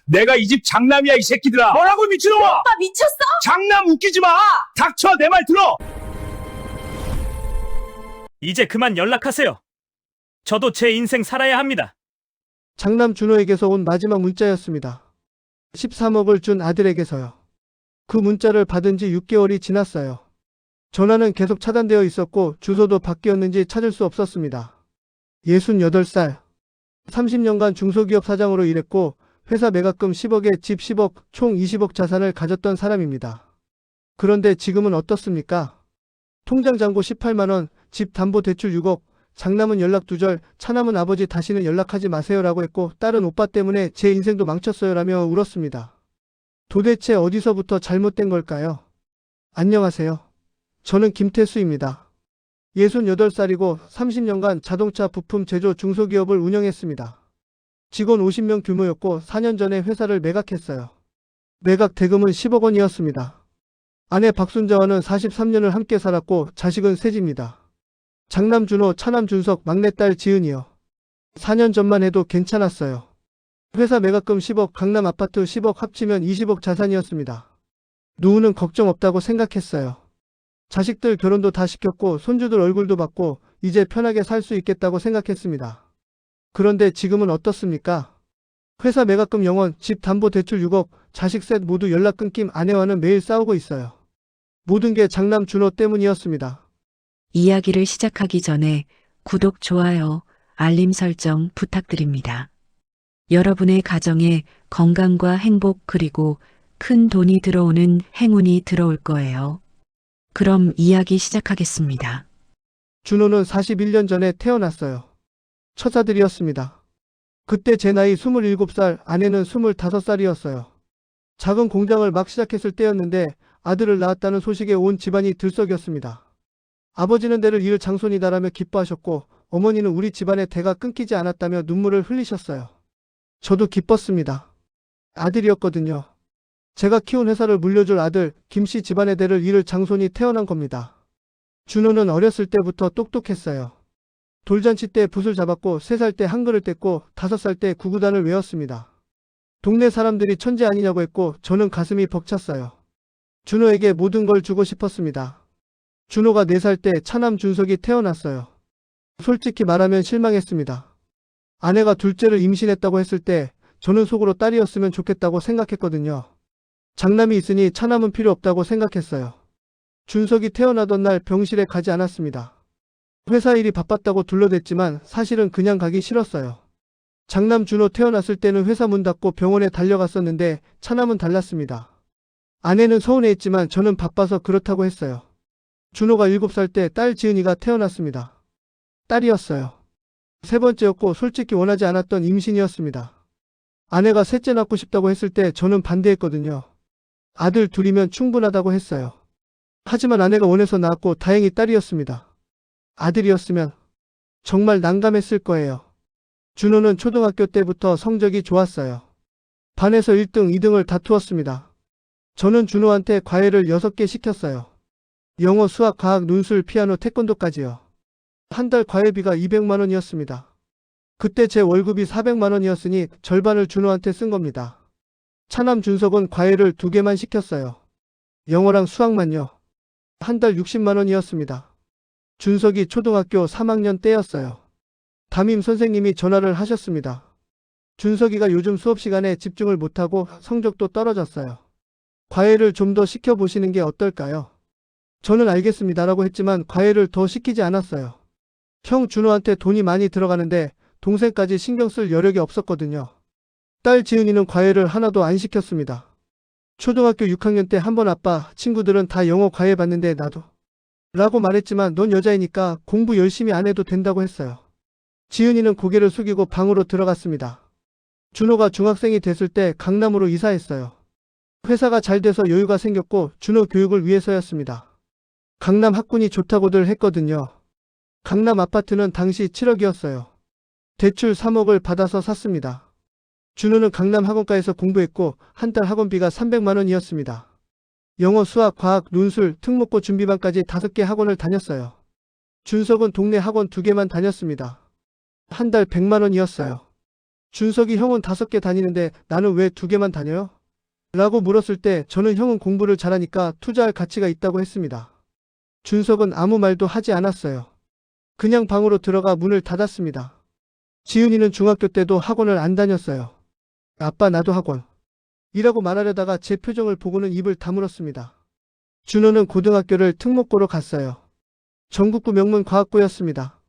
내가 이 집 장남이야, 이 새끼들아. 뭐라고, 미친놈아! 오빠 미쳤어? 장남 웃기지 마! 닥쳐, 내 말 들어! 이제 그만 연락하세요. 저도 제 인생 살아야 합니다. 장남 준호에게서 온 마지막 문자였습니다. 13억을 준 아들에게서요. 그 문자를 받은 지 6개월이 지났어요. 전화는 계속 차단되어 있었고 주소도 바뀌었는지 찾을 수 없었습니다. 68살. 30년간 중소기업 사장으로 일했고 회사 매각금 10억에 집 10억, 총 20억 자산을 가졌던 사람입니다. 그런데 지금은 어떻습니까? 통장 잔고 18만원, 집 담보 대출 6억, 장남은 연락 두절, 차남은 아버지 다시는 연락하지 마세요라고 했고 딸은 오빠 때문에 제 인생도 망쳤어요라며 울었습니다. 도대체 어디서부터 잘못된 걸까요? 안녕하세요. 저는 김태수입니다. 68살이고 30년간 자동차 부품 제조 중소기업을 운영했습니다. 직원 50명 규모였고 4년 전에 회사를 매각했어요. 매각 대금은 10억 원이었습니다. 아내 박순자와는 43년을 함께 살았고 자식은 셋입니다. 장남 준호, 차남 준석, 막내딸 지은이요. 4년 전만 해도 괜찮았어요. 회사 매각금 10억, 강남 아파트 10억 합치면 20억 자산이었습니다. 노후는 걱정 없다고 생각했어요. 자식들 결혼도 다 시켰고 손주들 얼굴도 봤고 이제 편하게 살 수 있겠다고 생각했습니다. 그런데 지금은 어떻습니까? 회사 매각금 0원, 집 담보 대출 6억, 자식 셋 모두 연락 끊김. 아내와는 매일 싸우고 있어요. 모든 게 장남 준호 때문이었습니다. 이야기를 시작하기 전에 구독, 좋아요, 알림 설정 부탁드립니다. 여러분의 가정에 건강과 행복 그리고 큰 돈이 들어오는 행운이 들어올 거예요. 그럼 이야기 시작하겠습니다. 준호는 41년 전에 태어났어요. 처자들이었습니다. 그때 제 나이 27살, 아내는 25살이었어요. 작은 공장을 막 시작했을 때였는데 아들을 낳았다는 소식에 온 집안이 들썩였습니다. 아버지는 대를 이을 장손이다라며 기뻐하셨고 어머니는 우리 집안의 대가 끊기지 않았다며 눈물을 흘리셨어요. 저도 기뻤습니다. 아들이었거든요. 제가 키운 회사를 물려줄 아들, 김씨 집안의 대를 이을 장손이 태어난 겁니다. 준호는 어렸을 때부터 똑똑했어요. 돌잔치 때 붓을 잡았고 3살 때 한글을 뗐고 5살 때 구구단을 외웠습니다. 동네 사람들이 천재 아니냐고 했고 저는 가슴이 벅찼어요. 준호에게 모든 걸 주고 싶었습니다. 준호가 4살 때 차남 준석이 태어났어요. 솔직히 말하면 실망했습니다. 아내가 둘째를 임신했다고 했을 때 저는 속으로 딸이었으면 좋겠다고 생각했거든요. 장남이 있으니 차남은 필요 없다고 생각했어요. 준석이 태어나던 날 병실에 가지 않았습니다. 회사 일이 바빴다고 둘러댔지만 사실은 그냥 가기 싫었어요. 장남 준호 태어났을 때는 회사 문 닫고 병원에 달려갔었는데 차남은 달랐습니다. 아내는 서운해했지만 저는 바빠서 그렇다고 했어요. 준호가 7살 때 딸 지은이가 태어났습니다. 딸이었어요. 3번째였고 솔직히 원하지 않았던 임신이었습니다. 아내가 셋째 낳고 싶다고 했을 때 저는 반대했거든요. 아들 둘이면 충분하다고 했어요. 하지만 아내가 원해서 낳았고 다행히 딸이었습니다. 아들이었으면 정말 난감했을 거예요. 준호는 초등학교 때부터 성적이 좋았어요. 반에서 1등, 2등을 다투었습니다. 저는 준호한테 과외를 6개 시켰어요. 영어, 수학, 과학, 논술, 피아노, 태권도까지요. 한 달 과외비가 200만 원이었습니다. 그때 제 월급이 400만 원이었으니 절반을 준호한테 쓴 겁니다. 차남 준석은 과외를 2개만 시켰어요. 영어랑 수학만요. 한 달 60만 원이었습니다. 준석이 초등학교 3학년 때였어요. 담임 선생님이 전화를 하셨습니다. 준석이가 요즘 수업 시간에 집중을 못하고 성적도 떨어졌어요. 과외를 좀 더 시켜보시는 게 어떨까요? 저는 알겠습니다라고 했지만 과외를 더 시키지 않았어요. 형 준호한테 돈이 많이 들어가는데 동생까지 신경 쓸 여력이 없었거든요. 딸 지은이는 과외를 하나도 안 시켰습니다. 초등학교 6학년 때 한 번 아빠, 친구들은 다 영어 과외 받는데 나도 라고 말했지만 넌 여자이니까 공부 열심히 안 해도 된다고 했어요. 지은이는 고개를 숙이고 방으로 들어갔습니다. 준호가 중학생이 됐을 때 강남으로 이사했어요. 회사가 잘 돼서 여유가 생겼고 준호 교육을 위해서였습니다. 강남 학군이 좋다고들 했거든요. 강남 아파트는 당시 7억이었어요. 대출 3억을 받아서 샀습니다. 준호는 강남 학원가에서 공부했고 한 달 학원비가 300만 원이었습니다. 영어, 수학, 과학, 논술, 특목고 준비반까지 5개 학원을 다녔어요. 준석은 동네 학원 2개만 다녔습니다. 한 달 100만 원이었어요. 준석이 형은 5개 다니는데 나는 왜 2개만 다녀요? 라고 물었을 때 저는 형은 공부를 잘하니까 투자할 가치가 있다고 했습니다. 준석은 아무 말도 하지 않았어요. 그냥 방으로 들어가 문을 닫았습니다. 지은이는 중학교 때도 학원을 안 다녔어요. 아빠 나도 학원. 이라고 말하려다가 제 표정을 보고는 입을 다물었습니다. 준호는 고등학교를 특목고로 갔어요. 전국구 명문 과학고였습니다.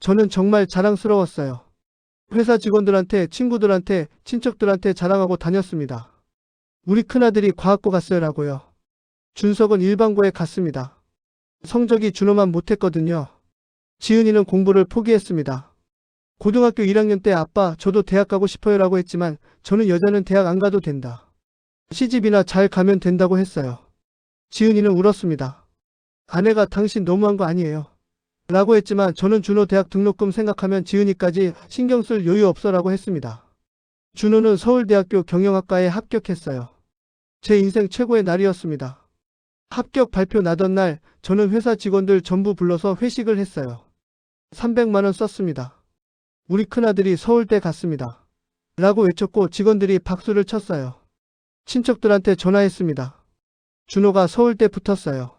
저는 정말 자랑스러웠어요. 회사 직원들한테, 친구들한테, 친척들한테 자랑하고 다녔습니다. 우리 큰아들이 과학고 갔어요라고요. 준석은 일반고에 갔습니다. 성적이 준호만 못했거든요. 지은이는 공부를 포기했습니다. 고등학교 1학년 때 아빠 저도 대학 가고 싶어요라고 했지만 저는 여자는 대학 안 가도 된다. 시집이나 잘 가면 된다고 했어요. 지은이는 울었습니다. 아내가 당신 너무한 거 아니에요? 라고 했지만 저는 준호 대학 등록금 생각하면 지은이까지 신경 쓸 여유 없어라고 했습니다. 준호는 서울대학교 경영학과에 합격했어요. 제 인생 최고의 날이었습니다. 합격 발표 나던 날 저는 회사 직원들 전부 불러서 회식을 했어요. 300만 원 썼습니다. 우리 큰아들이 서울대 갔습니다. 라고 외쳤고 직원들이 박수를 쳤어요. 친척들한테 전화했습니다. 준호가 서울대 붙었어요.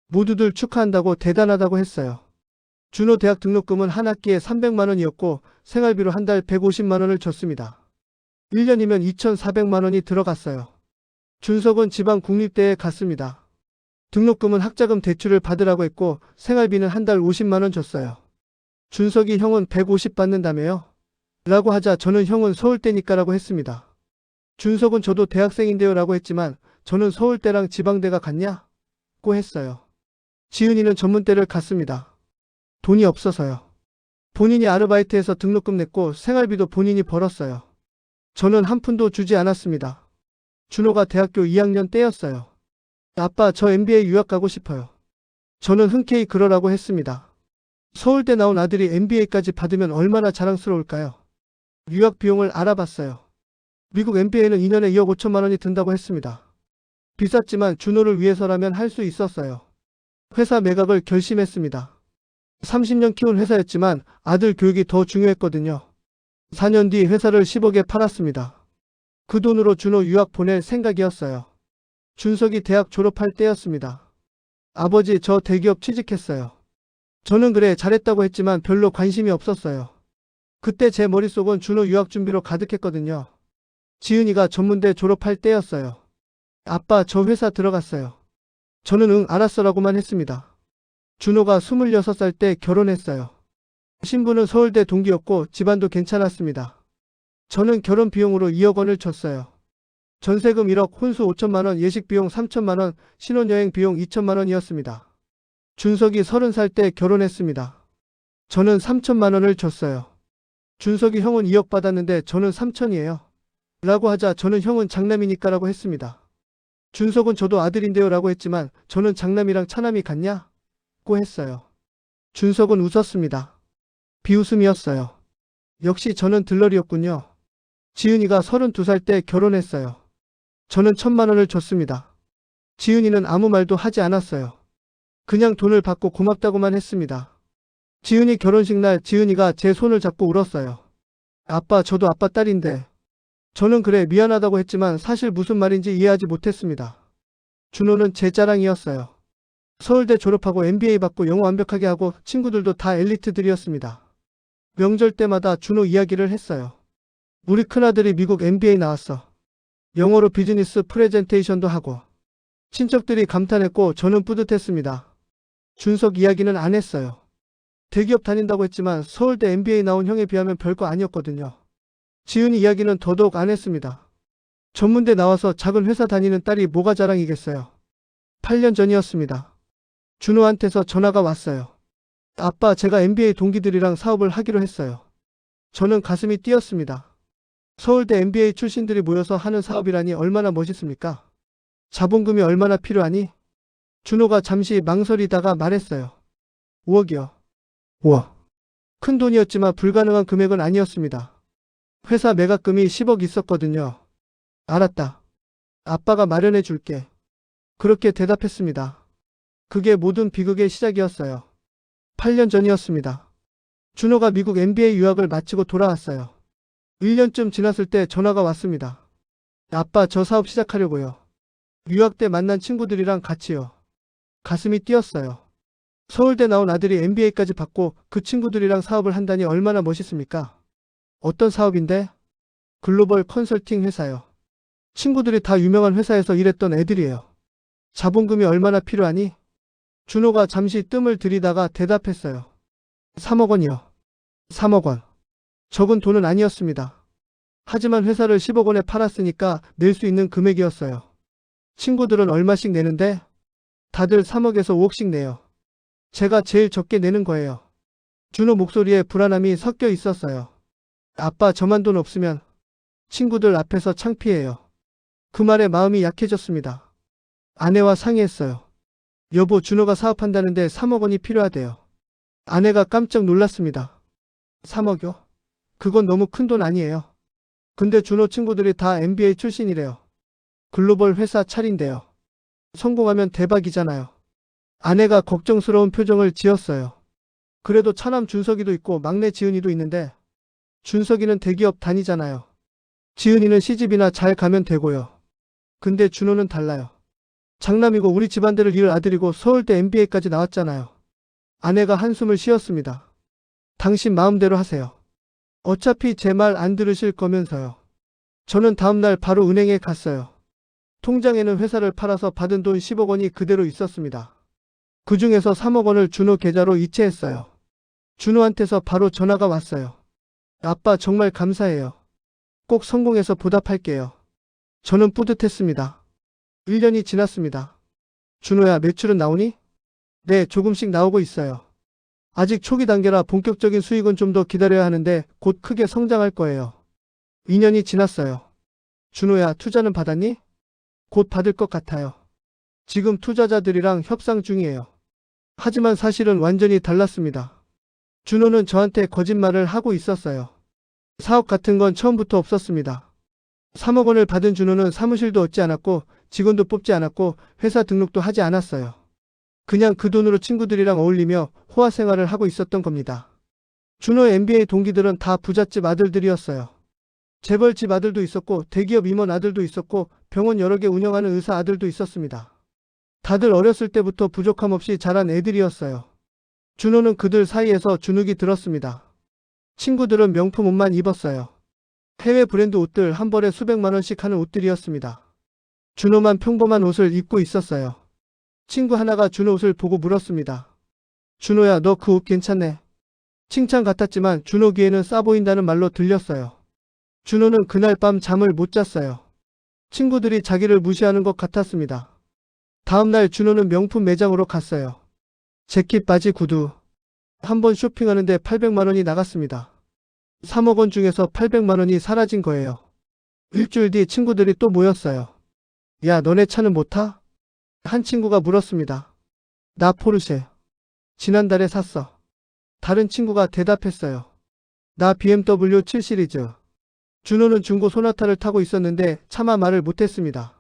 모두들 축하한다고 대단하다고 했어요. 준호 대학 등록금은 한 학기에 300만 원이었고 생활비로 한 달 150만 원을 줬습니다. 1년이면 2,400만 원이 들어갔어요. 준석은 지방 국립대에 갔습니다. 등록금은 학자금 대출을 받으라고 했고 생활비는 한 달 50만 원 줬어요. 준석이 형은 150 받는다며요? 라고 하자 저는 형은 서울대니까라고 했습니다. 준석은 저도 대학생인데요 라고 했지만 저는 서울대랑 지방대가 같냐? 고 했어요. 지은이는 전문대를 갔습니다. 돈이 없어서요. 본인이 아르바이트해서 등록금 냈고 생활비도 본인이 벌었어요. 저는 한 푼도 주지 않았습니다. 준호가 대학교 2학년 때였어요. 아빠 저 MBA 유학 가고 싶어요. 저는 흔쾌히 그러라고 했습니다. 서울대 나온 아들이 MBA까지 받으면 얼마나 자랑스러울까요? 유학 비용을 알아봤어요. 미국 MBA는 2년에 2억 5천만 원이 든다고 했습니다. 비쌌지만 준호를 위해서라면 할 수 있었어요. 회사 매각을 결심했습니다. 30년 키운 회사였지만 아들 교육이 더 중요했거든요. 4년 뒤 회사를 10억에 팔았습니다. 그 돈으로 준호 유학 보낼 생각이었어요. 준석이 대학 졸업할 때였습니다. 아버지 저 대기업 취직했어요. 저는 그래 잘했다고 했지만 별로 관심이 없었어요. 그때 제 머릿속은 준호 유학 준비로 가득했거든요. 지은이가 전문대 졸업할 때였어요. 아빠 저 회사 들어갔어요. 저는 응 알았어라고만 했습니다. 준호가 26살 때 결혼했어요. 신부는 서울대 동기였고 집안도 괜찮았습니다. 저는 결혼 비용으로 2억 원을 줬어요. 전세금 1억, 혼수 5천만 원, 예식 비용 3천만 원, 신혼여행 비용 2천만 원이었습니다. 준석이 30살 때 결혼했습니다. 저는 3천만 원을 줬어요. 준석이 형은 2억 받았는데 저는 3천이에요. 라고 하자 저는 형은 장남이니까라고 했습니다. 준석은 저도 아들인데요 라고 했지만 저는 장남이랑 차남이 같냐? 고 했어요. 준석은 웃었습니다. 비웃음이었어요. 역시 저는 들러리였군요. 지은이가 32살 때 결혼했어요. 저는 1,000만 원을 줬습니다. 지은이는 아무 말도 하지 않았어요. 그냥 돈을 받고 고맙다고만 했습니다. 지은이 결혼식 날 지은이가 제 손을 잡고 울었어요. 아빠 저도 아빠 딸인데. 저는 그래 미안하다고 했지만 사실 무슨 말인지 이해하지 못했습니다. 준호는 제 자랑이었어요. 서울대 졸업하고 MBA 받고 영어 완벽하게 하고 친구들도 다 엘리트들이었습니다. 명절 때마다 준호 이야기를 했어요. 우리 큰아들이 미국 MBA 나왔어. 영어로 비즈니스 프레젠테이션도 하고. 친척들이 감탄했고 저는 뿌듯했습니다. 준석 이야기는 안 했어요. 대기업 다닌다고 했지만 서울대 MBA 나온 형에 비하면 별거 아니었거든요. 지은이 이야기는 더더욱 안 했습니다. 전문대 나와서 작은 회사 다니는 딸이 뭐가 자랑이겠어요. 8년 전이었습니다. 준호한테서 전화가 왔어요. 아빠 제가 MBA 동기들이랑 사업을 하기로 했어요. 저는 가슴이 뛰었습니다. 서울대 MBA 출신들이 모여서 하는 사업이라니 얼마나 멋있습니까? 자본금이 얼마나 필요하니? 준호가 잠시 망설이다가 말했어요. 5억이요. 우와. 큰 돈이었지만 불가능한 금액은 아니었습니다. 회사 매각금이 10억 있었거든요. 알았다. 아빠가 마련해 줄게. 그렇게 대답했습니다. 그게 모든 비극의 시작이었어요. 8년 전이었습니다. 준호가 미국 MBA 유학을 마치고 돌아왔어요. 1년쯤 지났을 때 전화가 왔습니다. 아빠, 저 사업 시작하려고요. 유학 때 만난 친구들이랑 같이요. 가슴이 뛰었어요. 서울대 나온 아들이 MBA까지 받고 그 친구들이랑 사업을 한다니 얼마나 멋있습니까? 어떤 사업인데? 글로벌 컨설팅 회사요. 친구들이 다 유명한 회사에서 일했던 애들이에요. 자본금이 얼마나 필요하니? 준호가 잠시 뜸을 들이다가 대답했어요. 3억 원이요. 3억 원. 적은 돈은 아니었습니다. 하지만 회사를 10억 원에 팔았으니까 낼 수 있는 금액이었어요. 친구들은 얼마씩 내는데? 다들 3억에서 5억씩 내요. 제가 제일 적게 내는 거예요. 준호 목소리에 불안함이 섞여 있었어요. 아빠, 저만 돈 없으면 친구들 앞에서 창피해요. 그 말에 마음이 약해졌습니다. 아내와 상의했어요. 여보, 준호가 사업한다는데 3억 원이 필요하대요. 아내가 깜짝 놀랐습니다. 3억요? 그건 너무 큰 돈 아니에요. 근데 준호 친구들이 다 MBA 출신이래요. 글로벌 회사 차린대요. 성공하면 대박이잖아요. 아내가 걱정스러운 표정을 지었어요. 그래도 차남 준석이도 있고 막내 지은이도 있는데 준석이는 대기업 다니잖아요. 지은이는 시집이나 잘 가면 되고요. 근데 준호는 달라요. 장남이고 우리 집안대를 이을 아들이고 서울대 MBA까지 나왔잖아요. 아내가 한숨을 쉬었습니다. 당신 마음대로 하세요. 어차피 제 말 안 들으실 거면서요. 저는 다음날 바로 은행에 갔어요. 통장에는 회사를 팔아서 받은 돈 10억 원이 그대로 있었습니다. 그 중에서 3억 원을 준호 계좌로 이체했어요. 준호한테서 바로 전화가 왔어요. 아빠, 정말 감사해요. 꼭 성공해서 보답할게요. 저는 뿌듯했습니다. 1년이 지났습니다. 준호야, 매출은 나오니? 네, 조금씩 나오고 있어요. 아직 초기 단계라 본격적인 수익은 좀 더 기다려야 하는데 곧 크게 성장할 거예요. 2년이 지났어요. 준호야, 투자는 받았니? 곧 받을 것 같아요. 지금 투자자들이랑 협상 중이에요. 하지만 사실은 완전히 달랐습니다. 준호는 저한테 거짓말을 하고 있었어요. 사업 같은 건 처음부터 없었습니다. 3억 원을 받은 준호는 사무실도 얻지 않았고 직원도 뽑지 않았고 회사 등록도 하지 않았어요. 그냥 그 돈으로 친구들이랑 어울리며 호화 생활을 하고 있었던 겁니다. 준호의 MBA 동기들은 다 부잣집 아들들이었어요. 재벌집 아들도 있었고 대기업 임원 아들도 있었고 병원 여러 개 운영하는 의사 아들도 있었습니다. 다들 어렸을 때부터 부족함 없이 자란 애들이었어요. 준호는 그들 사이에서 주눅이 들었습니다. 친구들은 명품 옷만 입었어요. 해외 브랜드 옷들 한 벌에 수백만 원씩 하는 옷들이었습니다. 준호만 평범한 옷을 입고 있었어요. 친구 하나가 준호 옷을 보고 물었습니다. 준호야, 너 그 옷 괜찮네. 칭찬 같았지만 준호 귀에는 싸 보인다는 말로 들렸어요. 준호는 그날 밤 잠을 못 잤어요. 친구들이 자기를 무시하는 것 같았습니다. 다음날 준호는 명품 매장으로 갔어요. 재킷, 바지, 구두. 한 번 쇼핑하는데 800만 원이 나갔습니다. 3억 원 중에서 800만 원이 사라진 거예요. 일주일 뒤 친구들이 또 모였어요. 야, 너네 차는 못 타? 한 친구가 물었습니다. 나 포르쉐. 지난달에 샀어. 다른 친구가 대답했어요. 나 BMW 7 시리즈. 준호는 중고 소나타를 타고 있었는데 차마 말을 못했습니다.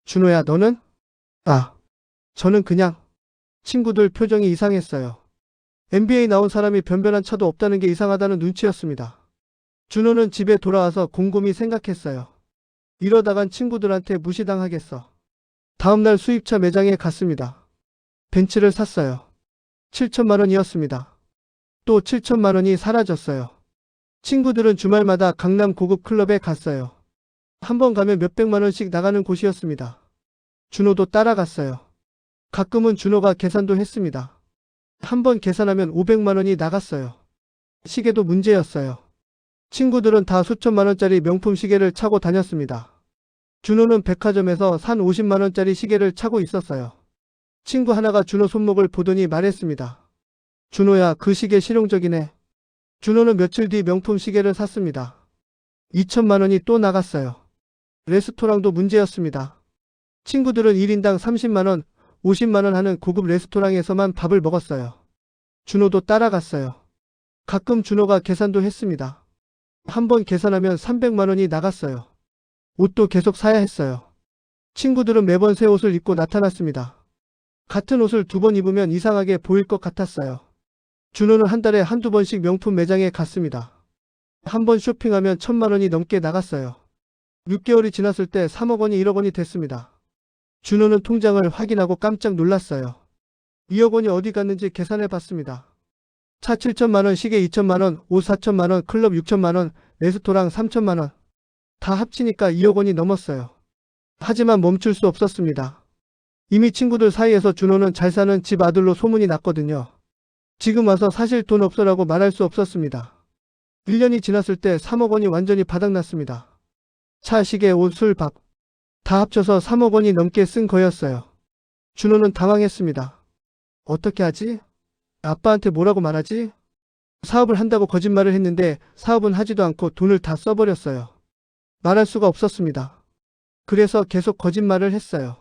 준호야, 너는? 아, 저는 그냥. 친구들 표정이 이상했어요. MBA 나온 사람이 변변한 차도 없다는 게 이상하다는 눈치였습니다. 준호는 집에 돌아와서 곰곰이 생각했어요. 이러다간 친구들한테 무시당하겠어. 다음날 수입차 매장에 갔습니다. 벤츠를 샀어요. 7천만 원이었습니다. 또 7천만 원이 사라졌어요. 친구들은 주말마다 강남 고급 클럽에 갔어요. 한 번 가면 몇백만 원씩 나가는 곳이었습니다. 준호도 따라갔어요. 가끔은 준호가 계산도 했습니다. 한 번 계산하면 500만 원이 나갔어요. 시계도 문제였어요. 친구들은 다 수천만 원짜리 명품 시계를 차고 다녔습니다. 준호는 백화점에서 산 50만 원짜리 시계를 차고 있었어요. 친구 하나가 준호 손목을 보더니 말했습니다. 준호야, 그 시계 실용적이네. 준호는 며칠 뒤 명품 시계를 샀습니다. 2천만 원이 또 나갔어요. 레스토랑도 문제였습니다. 친구들은 1인당 30만 원, 50만 원 하는 고급 레스토랑에서만 밥을 먹었어요. 준호도 따라갔어요. 가끔 준호가 계산도 했습니다. 한 번 계산하면 300만 원이 나갔어요. 옷도 계속 사야 했어요. 친구들은 매번 새 옷을 입고 나타났습니다. 같은 옷을 2번 입으면 이상하게 보일 것 같았어요. 준호는 한 달에 한두 번씩 명품 매장에 갔습니다. 한 번 쇼핑하면 1,000만 원이 넘게 나갔어요. 6개월이 지났을 때 3억 원이 1억 원이 됐습니다. 준호는 통장을 확인하고 깜짝 놀랐어요. 2억 원이 어디 갔는지 계산해 봤습니다. 차 7천만 원, 시계 2천만 원, 옷 4천만 원, 클럽 6천만 원, 레스토랑 3천만 원. 다 합치니까 2억 원이 넘었어요. 하지만 멈출 수 없었습니다. 이미 친구들 사이에서 준호는 잘 사는 집 아들로 소문이 났거든요. 지금 와서 사실 돈 없어라고 말할 수 없었습니다. 1년이 지났을 때 3억 원이 완전히 바닥났습니다. 차, 시계, 옷, 술, 밥. 다 합쳐서 3억 원이 넘게 쓴 거였어요. 준호는 당황했습니다. 어떻게 하지? 아빠한테 뭐라고 말하지? 사업을 한다고 거짓말을 했는데 사업은 하지도 않고 돈을 다 써버렸어요. 말할 수가 없었습니다. 그래서 계속 거짓말을 했어요.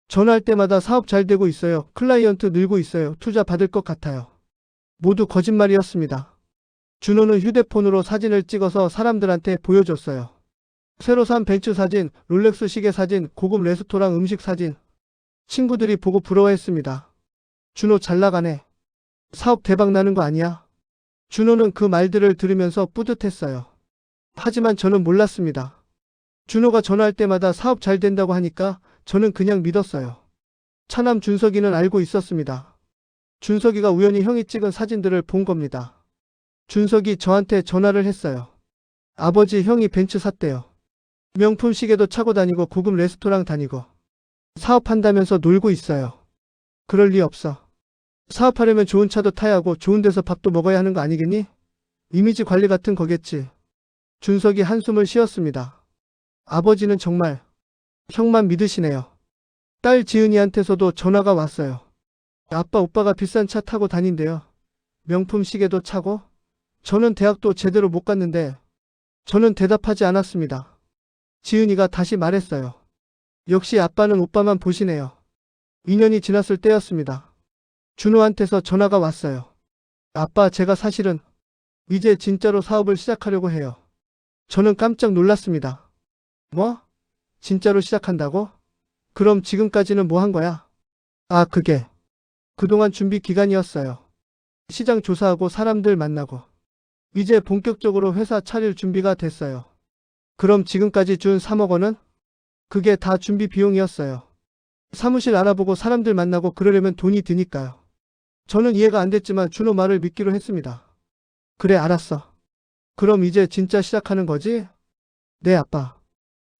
전화할 때마다 사업 잘 되고 있어요. 클라이언트 늘고 있어요. 투자 받을 것 같아요. 모두 거짓말이었습니다. 준호는 휴대폰으로 사진을 찍어서 사람들한테 보여줬어요. 새로 산 벤츠 사진, 롤렉스 시계 사진, 고급 레스토랑 음식 사진. 친구들이 보고 부러워했습니다. 준호 잘 나가네. 사업 대박 나는 거 아니야? 준호는 그 말들을 들으면서 뿌듯했어요. 하지만 저는 몰랐습니다. 준호가 전화할 때마다 사업 잘 된다고 하니까 저는 그냥 믿었어요. 차남 준석이는 알고 있었습니다. 준석이가 우연히 형이 찍은 사진들을 본 겁니다. 준석이 저한테 전화를 했어요. 아버지, 형이 벤츠 샀대요. 명품 시계도 차고 다니고 고급 레스토랑 다니고 사업한다면서 놀고 있어요. 그럴 리 없어. 사업하려면 좋은 차도 타야 하고 좋은 데서 밥도 먹어야 하는 거 아니겠니? 이미지 관리 같은 거겠지. 준석이 한숨을 쉬었습니다. 아버지는 정말 형만 믿으시네요. 딸 지은이한테서도 전화가 왔어요. 아빠, 오빠가 비싼 차 타고 다닌대요. 명품 시계도 차고. 저는 대학도 제대로 못 갔는데 저는 대답하지 않았습니다. 지은이가 다시 말했어요. 역시 아빠는 오빠만 보시네요. 2년이 지났을 때였습니다. 준호한테서 전화가 왔어요. 아빠, 제가 사실은 이제 진짜로 사업을 시작하려고 해요. 저는 깜짝 놀랐습니다. 뭐? 진짜로 시작한다고? 그럼 지금까지는 뭐 한 거야? 아, 그게 그동안 준비 기간이었어요. 시장 조사하고 사람들 만나고 이제 본격적으로 회사 차릴 준비가 됐어요. 그럼 지금까지 준 3억 원은? 그게 다 준비 비용이었어요. 사무실 알아보고 사람들 만나고 그러려면 돈이 드니까요. 저는 이해가 안 됐지만 준호 말을 믿기로 했습니다. 그래, 알았어. 그럼 이제 진짜 시작하는 거지? 네, 아빠.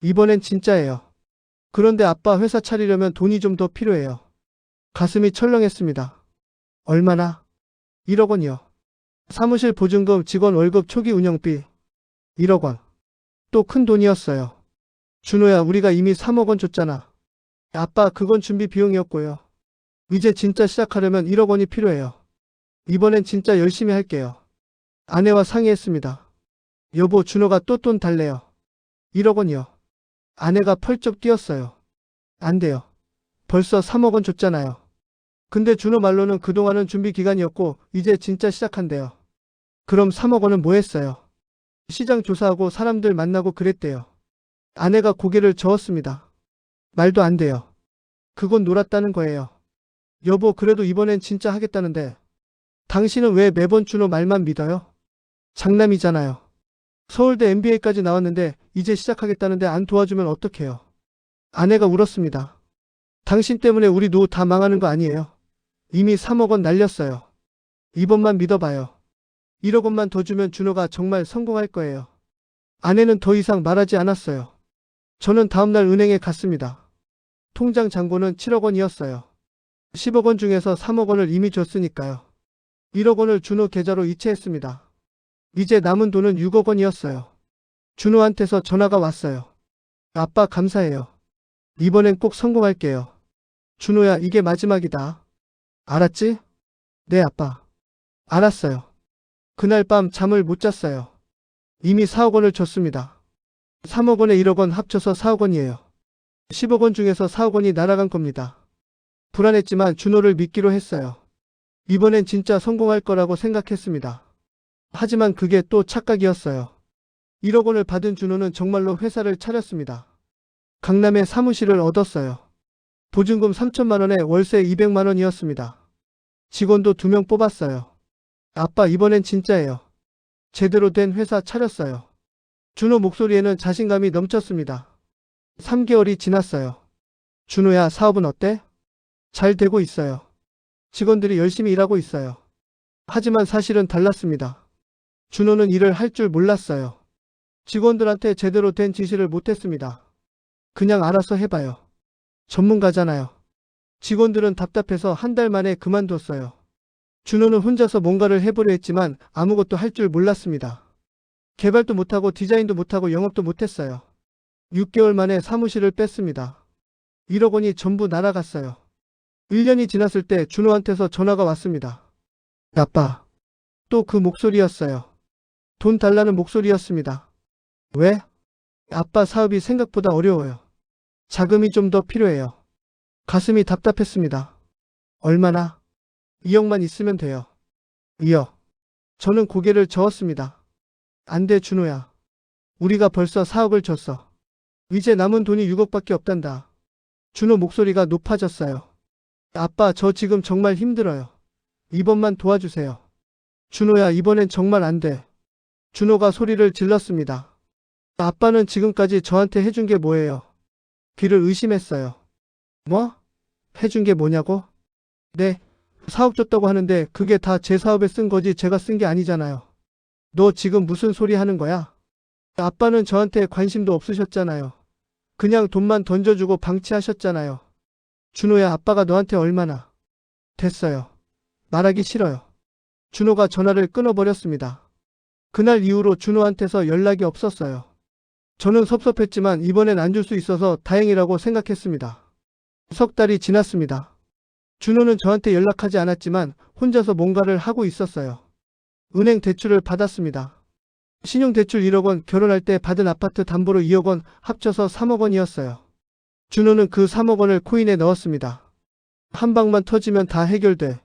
이번엔 진짜예요. 그런데 아빠, 회사 차리려면 돈이 좀 더 필요해요. 가슴이 철렁했습니다. 얼마나? 1억 원이요. 사무실 보증금, 직원 월급, 초기 운영비 1억 원. 또 큰 돈이었어요. 준호야, 우리가 이미 3억 원 줬잖아. 아빠, 그건 준비 비용이었고요. 이제 진짜 시작하려면 1억 원이 필요해요. 이번엔 진짜 열심히 할게요. 아내와 상의했습니다. 여보, 준호가 또 돈 달래요. 1억 원이요. 아내가 펄쩍 뛰었어요. 안 돼요. 벌써 3억 원 줬잖아요. 근데 준호 말로는 그동안은 준비 기간이었고 이제 진짜 시작한대요. 그럼 3억 원은 뭐 했어요? 시장 조사하고 사람들 만나고 그랬대요. 아내가 고개를 저었습니다. 말도 안 돼요. 그건 놀았다는 거예요. 여보, 그래도 이번엔 진짜 하겠다는데 당신은 왜 매번 준호 말만 믿어요? 장남이잖아요. 서울대 MBA까지 나왔는데 이제 시작하겠다는데 안 도와주면 어떡해요? 아내가 울었습니다. 당신 때문에 우리 노후 다 망하는 거 아니에요? 이미 3억 원 날렸어요. 이번만 믿어봐요. 1억 원만 더 주면 준호가 정말 성공할 거예요. 아내는 더 이상 말하지 않았어요. 저는 다음날 은행에 갔습니다. 통장 잔고는 7억 원이었어요. 10억 원 중에서 3억 원을 이미 줬으니까요. 1억 원을 준호 계좌로 이체했습니다. 이제 남은 돈은 6억 원이었어요. 준호한테서 전화가 왔어요. 아빠, 감사해요. 이번엔 꼭 성공할게요. 준호야, 이게 마지막이다. 알았지? 네, 아빠. 알았어요. 그날 밤 잠을 못 잤어요. 이미 4억 원을 줬습니다. 3억 원에 1억 원 합쳐서 4억 원이에요. 10억 원 중에서 4억 원이 날아간 겁니다. 불안했지만 준호를 믿기로 했어요. 이번엔 진짜 성공할 거라고 생각했습니다. 하지만 그게 또 착각이었어요. 1억 원을 받은 준호는 정말로 회사를 차렸습니다. 강남에 사무실을 얻었어요. 보증금 3천만 원에 월세 200만 원이었습니다. 직원도 2명 뽑았어요. 아빠, 이번엔 진짜예요. 제대로 된 회사 차렸어요. 준호 목소리에는 자신감이 넘쳤습니다. 3개월이 지났어요. 준호야, 사업은 어때? 잘 되고 있어요. 직원들이 열심히 일하고 있어요. 하지만 사실은 달랐습니다. 준호는 일을 할 줄 몰랐어요. 직원들한테 제대로 된 지시를 못했습니다. 그냥 알아서 해봐요. 전문가잖아요. 직원들은 답답해서 한 달 만에 그만뒀어요. 준호는 혼자서 뭔가를 해보려 했지만 아무것도 할 줄 몰랐습니다. 개발도 못하고 디자인도 못하고 영업도 못했어요. 6개월 만에 사무실을 뺐습니다. 1억 원이 전부 날아갔어요. 1년이 지났을 때 준호한테서 전화가 왔습니다. 아빠. 또 그 목소리였어요. 돈 달라는 목소리였습니다. 왜? 아빠, 사업이 생각보다 어려워요. 자금이 좀 더 필요해요. 가슴이 답답했습니다. 얼마나? 2억만 있으면 돼요. 2억. 저는 고개를 저었습니다. 안 돼, 준호야. 우리가 벌써 4억을 줬어. 이제 남은 돈이 6억밖에 없단다. 준호 목소리가 높아졌어요. 아빠, 저 지금 정말 힘들어요. 이번만 도와주세요. 준호야, 이번엔 정말 안 돼. 준호가 소리를 질렀습니다. 아빠는 지금까지 저한테 해준 게 뭐예요? 귀를 의심했어요. 뭐? 해준 게 뭐냐고? 네, 4억 줬다고 하는데 그게 다 제 사업에 쓴 거지 제가 쓴 게 아니잖아요. 너 지금 무슨 소리 하는 거야? 아빠는 저한테 관심도 없으셨잖아요. 그냥 돈만 던져주고 방치하셨잖아요. 준호야, 아빠가 너한테 얼마나. 됐어요. 말하기 싫어요. 준호가 전화를 끊어버렸습니다. 그날 이후로 준호한테서 연락이 없었어요. 저는 섭섭했지만 이번엔 안 줄 수 있어서 다행이라고 생각했습니다. 석 달이 지났습니다. 준호는 저한테 연락하지 않았지만 혼자서 뭔가를 하고 있었어요. 은행 대출을 받았습니다. 신용대출 1억 원, 결혼할 때 받은 아파트 담보로 2억 원, 합쳐서 3억 원이었어요. 준호는 그 3억 원을 코인에 넣었습니다. 한 방만 터지면 다 해결돼.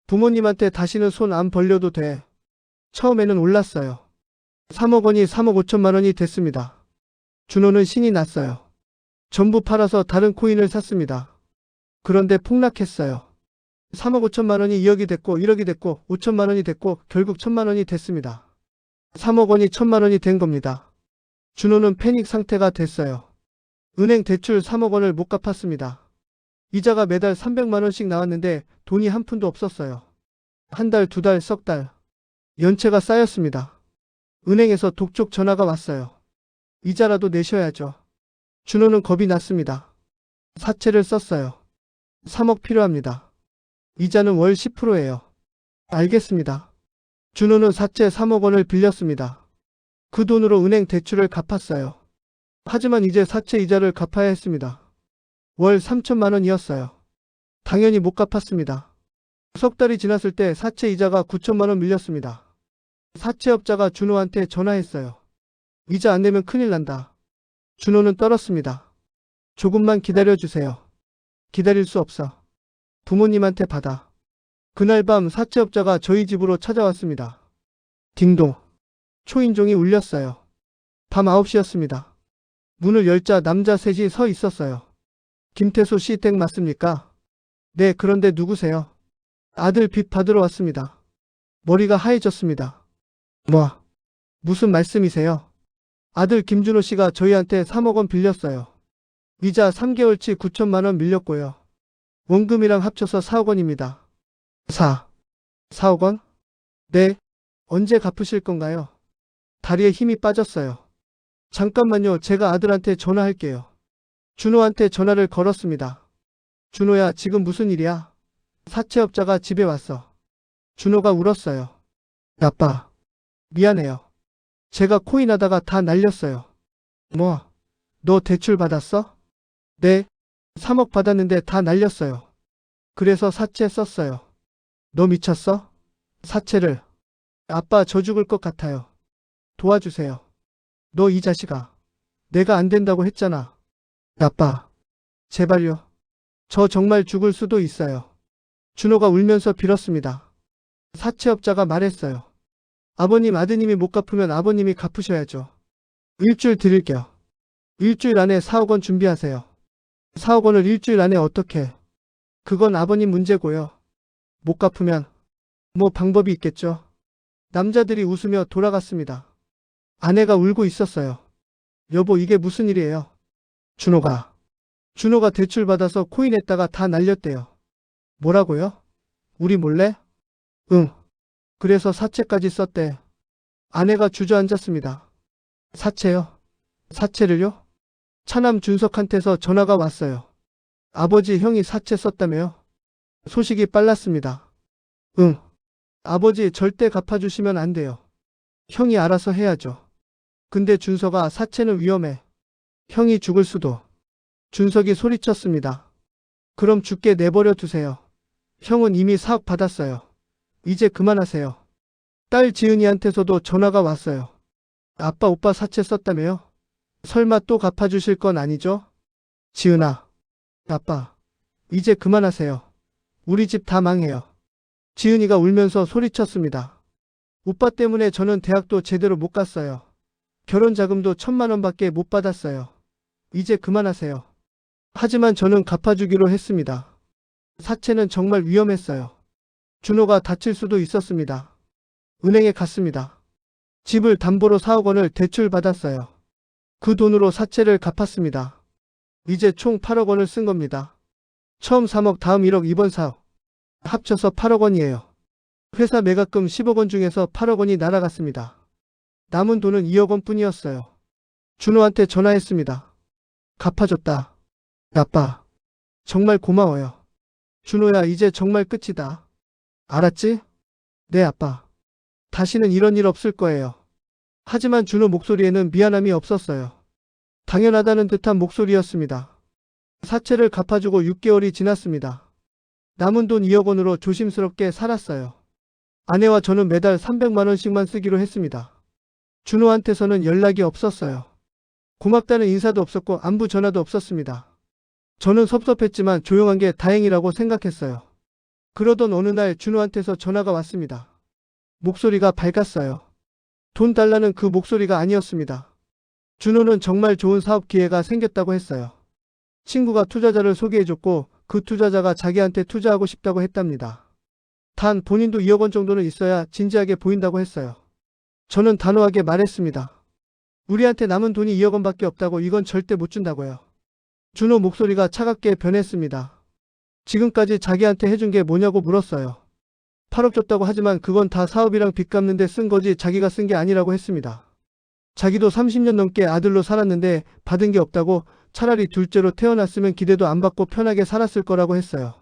부모님한테 다시는 손 안 벌려도 돼. 처음에는 올랐어요. 3억 원이 3억 5천만 원이 됐습니다. 준호는 신이 났어요. 전부 팔아서 다른 코인을 샀습니다. 그런데 폭락했어요. 3억 5천만 원이 2억이 됐고 1억이 됐고 5천만 원이 됐고 결국 1천만 원이 됐습니다. 3억 원이 1천만 원이 된 겁니다. 준호는 패닉 상태가 됐어요. 은행 대출 3억 원을 못 갚았습니다. 이자가 매달 300만 원씩 나왔는데 돈이 한 푼도 없었어요. 한 달, 두 달, 석 달. 연체가 쌓였습니다. 은행에서 독촉 전화가 왔어요. 이자라도 내셔야죠. 준호는 겁이 났습니다. 사채를 썼어요. 3억 필요합니다. 이자는 월 10%예요. 알겠습니다. 준호는 사채 3억 원을 빌렸습니다. 그 돈으로 은행 대출을 갚았어요. 하지만 이제 사채 이자를 갚아야 했습니다. 월 3천만 원이었어요. 당연히 못 갚았습니다. 석 달이 지났을 때 사채 이자가 9천만 원 밀렸습니다. 사채업자가 준호한테 전화했어요. 이자 안 내면 큰일 난다. 준호는 떨었습니다. 조금만 기다려주세요. 기다릴 수 없어. 부모님한테 받아. 그날 밤 사채업자가 저희 집으로 찾아왔습니다. 딩동. 초인종이 울렸어요. 밤 9시였습니다. 문을 열자 남자 셋이 서 있었어요. 김태수 씨 댁 맞습니까? 네, 그런데 누구세요? 아들 빚 받으러 왔습니다. 머리가 하얘졌습니다. 뭐? 무슨 말씀이세요? 아들 김준호 씨가 저희한테 3억 원 빌렸어요. 이자 3개월치 9천만 원 밀렸고요. 원금이랑 합쳐서 4억 원입니다. 4억 원? 네. 언제 갚으실 건가요? 다리에 힘이 빠졌어요. 잠깐만요. 제가 아들한테 전화할게요. 준호한테 전화를 걸었습니다. 준호야, 지금 무슨 일이야? 사채업자가 집에 왔어. 준호가 울었어요. 아빠, 미안해요. 제가 코인 하다가 다 날렸어요. 뭐? 너 대출 받았어? 네. 3억 받았는데 다 날렸어요. 그래서 사채 썼어요. 너 미쳤어? 사채를. 아빠, 저 죽을 것 같아요. 도와주세요. 너 이 자식아. 내가 안 된다고 했잖아. 아빠, 제발요. 저 정말 죽을 수도 있어요. 준호가 울면서 빌었습니다. 사채업자가 말했어요. 아버님, 아드님이 못 갚으면 아버님이 갚으셔야죠. 일주일 드릴게요. 일주일 안에 4억 원 준비하세요. 4억 원을 일주일 안에 어떻게? 그건 아버님 문제고요. 못 갚으면 뭐 방법이 있겠죠. 남자들이 웃으며 돌아갔습니다. 아내가 울고 있었어요. 여보, 이게 무슨 일이에요? 준호가 대출 받아서 코인했다가 다 날렸대요. 뭐라고요? 우리 몰래? 응. 그래서 사채까지 썼대. 아내가 주저앉았습니다. 사채요? 사채를요? 차남 준석한테서 전화가 왔어요. 아버지, 형이 사채 썼다며요? 소식이 빨랐습니다. 응. 아버지, 절대 갚아주시면 안 돼요. 형이 알아서 해야죠. 근데 준석아, 사채는 위험해. 형이 죽을 수도. 준석이 소리쳤습니다. 그럼 죽게 내버려 두세요. 형은 이미 사억 받았어요. 이제 그만하세요. 딸 지은이한테서도 전화가 왔어요. 아빠, 오빠 사채 썼다며요? 설마 또 갚아주실 건 아니죠? 지은아, 아빠, 이제 그만하세요. 우리 집 다 망해요. 지은이가 울면서 소리쳤습니다. 오빠 때문에 저는 대학도 제대로 못 갔어요. 결혼 자금도 1,000만 원밖에 못 받았어요. 이제 그만하세요. 하지만 저는 갚아주기로 했습니다. 사채는 정말 위험했어요. 준호가 다칠 수도 있었습니다. 은행에 갔습니다. 집을 담보로 4억 원을 대출받았어요. 그 돈으로 사채를 갚았습니다. 이제 총 8억 원을 쓴 겁니다. 처음 3억, 다음 1억, 이번 4억. 합쳐서 8억 원이에요. 회사 매각금 10억 원 중에서 8억 원이 날아갔습니다. 남은 돈은 2억 원 뿐이었어요. 준호한테 전화했습니다. 갚아줬다. 아빠, 정말 고마워요. 준호야, 이제 정말 끝이다. 알았지? 네, 아빠. 다시는 이런 일 없을 거예요. 하지만 준호 목소리에는 미안함이 없었어요. 당연하다는 듯한 목소리였습니다. 사채를 갚아주고 6개월이 지났습니다. 남은 돈 2억 원으로 조심스럽게 살았어요. 아내와 저는 매달 300만 원씩만 쓰기로 했습니다. 준호한테서는 연락이 없었어요. 고맙다는 인사도 없었고 안부 전화도 없었습니다. 저는 섭섭했지만 조용한 게 다행이라고 생각했어요. 그러던 어느 날 준호한테서 전화가 왔습니다. 목소리가 밝았어요. 돈 달라는 그 목소리가 아니었습니다. 준호는 정말 좋은 사업 기회가 생겼다고 했어요. 친구가 투자자를 소개해줬고 그 투자자가 자기한테 투자하고 싶다고 했답니다. 단 본인도 2억 원 정도는 있어야 진지하게 보인다고 했어요. 저는 단호하게 말했습니다. 우리한테 남은 돈이 2억 원밖에 없다고, 이건 절대 못 준다고요. 준호 목소리가 차갑게 변했습니다. 지금까지 자기한테 해준 게 뭐냐고 물었어요. 8억 줬다고 하지만 그건 다 사업이랑 빚 갚는데 쓴 거지 자기가 쓴 게 아니라고 했습니다. 자기도 30년 넘게 아들로 살았는데 받은 게 없다고, 차라리 둘째로 태어났으면 기대도 안 받고 편하게 살았을 거라고 했어요.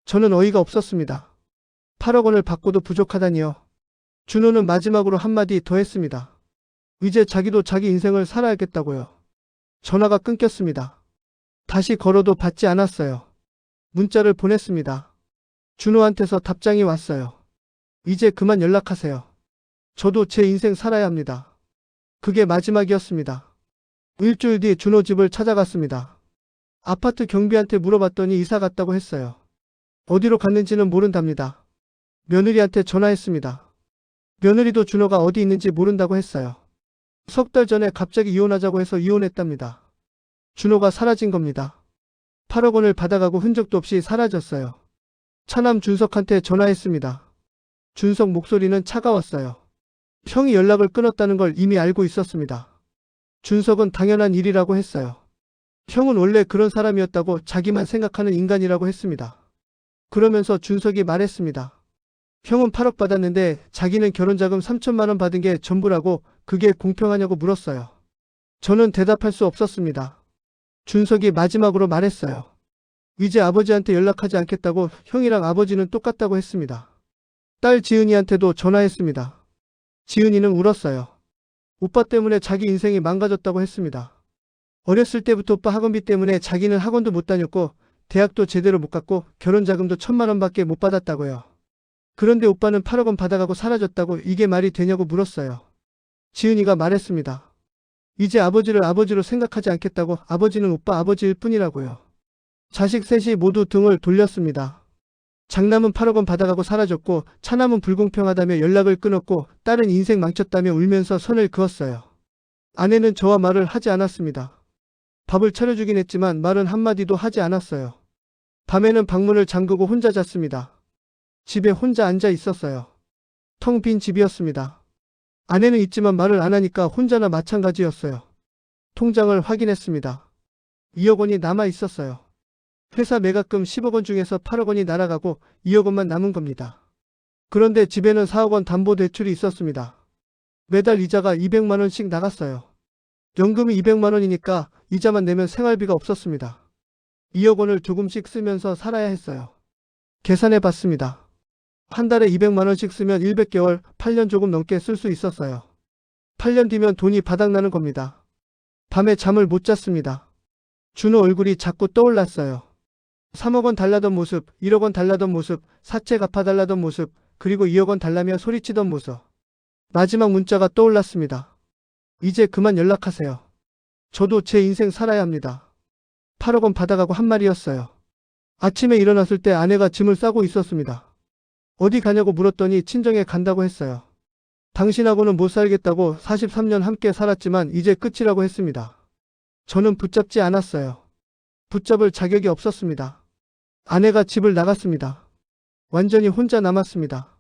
저는 어이가 없었습니다. 8억 원을 받고도 부족하다니요. 준호는 마지막으로 한마디 더 했습니다. 이제 자기도 자기 인생을 살아야겠다고요. 전화가 끊겼습니다. 다시 걸어도 받지 않았어요. 문자를 보냈습니다. 준호한테서 답장이 왔어요. 이제 그만 연락하세요. 저도 제 인생 살아야 합니다. 그게 마지막이었습니다. 일주일 뒤 준호 집을 찾아갔습니다. 아파트 경비한테 물어봤더니 이사 갔다고 했어요. 어디로 갔는지는 모른답니다. 며느리한테 전화했습니다. 며느리도 준호가 어디 있는지 모른다고 했어요. 석 달 전에 갑자기 이혼하자고 해서 이혼했답니다. 준호가 사라진 겁니다. 8억 원을 받아가고 흔적도 없이 사라졌어요. 차남 준석한테 전화했습니다. 준석 목소리는 차가웠어요. 형이 연락을 끊었다는 걸 이미 알고 있었습니다. 준석은 당연한 일이라고 했어요. 형은 원래 그런 사람이었다고, 자기만 생각하는 인간이라고 했습니다. 그러면서 준석이 말했습니다. 형은 8억 받았는데 자기는 결혼자금 3천만 원 받은 게 전부라고, 그게 공평하냐고 물었어요. 저는 대답할 수 없었습니다. 준석이 마지막으로 말했어요. 이제 아버지한테 연락하지 않겠다고, 형이랑 아버지는 똑같다고 했습니다. 딸 지은이한테도 전화했습니다. 지은이는 울었어요. 오빠 때문에 자기 인생이 망가졌다고 했습니다. 어렸을 때부터 오빠 학원비 때문에 자기는 학원도 못 다녔고 대학도 제대로 못 갔고 결혼 자금도 1,000만 원밖에 못 받았다고요. 그런데 오빠는 8억 원 받아가고 사라졌다고, 이게 말이 되냐고 물었어요. 지은이가 말했습니다. 이제 아버지를 아버지로 생각하지 않겠다고, 아버지는 오빠 아버지일 뿐이라고요. 자식 셋이 모두 등을 돌렸습니다. 장남은 8억 원 받아가고 사라졌고, 차남은 불공평하다며 연락을 끊었고, 딸은 인생 망쳤다며 울면서 선을 그었어요. 아내는 저와 말을 하지 않았습니다. 밥을 차려주긴 했지만 말은 한마디도 하지 않았어요. 밤에는 방문을 잠그고 혼자 잤습니다. 집에 혼자 앉아 있었어요. 텅 빈 집이었습니다. 아내는 있지만 말을 안 하니까 혼자나 마찬가지였어요. 통장을 확인했습니다. 2억 원이 남아 있었어요. 회사 매각금 10억 원 중에서 8억 원이 날아가고 2억 원만 남은 겁니다. 그런데 집에는 4억 원 담보대출이 있었습니다. 매달 이자가 200만 원씩 나갔어요. 연금이 200만 원이니까 이자만 내면 생활비가 없었습니다. 2억 원을 조금씩 쓰면서 살아야 했어요. 계산해 봤습니다. 한 달에 200만 원씩 쓰면 100개월, 8년 조금 넘게 쓸 수 있었어요. 8년 뒤면 돈이 바닥나는 겁니다. 밤에 잠을 못 잤습니다. 준호 얼굴이 자꾸 떠올랐어요. 3억 원 달라던 모습, 1억 원 달라던 모습, 사채 갚아달라던 모습, 그리고 2억 원 달라며 소리치던 모습. 마지막 문자가 떠올랐습니다. 이제 그만 연락하세요. 저도 제 인생 살아야 합니다. 8억 원 받아가고 한 말이었어요. 아침에 일어났을 때 아내가 짐을 싸고 있었습니다. 어디 가냐고 물었더니 친정에 간다고 했어요. 당신하고는 못 살겠다고 43년 함께 살았지만 이제 끝이라고 했습니다. 저는 붙잡지 않았어요. 붙잡을 자격이 없었습니다. 아내가 집을 나갔습니다. 완전히 혼자 남았습니다.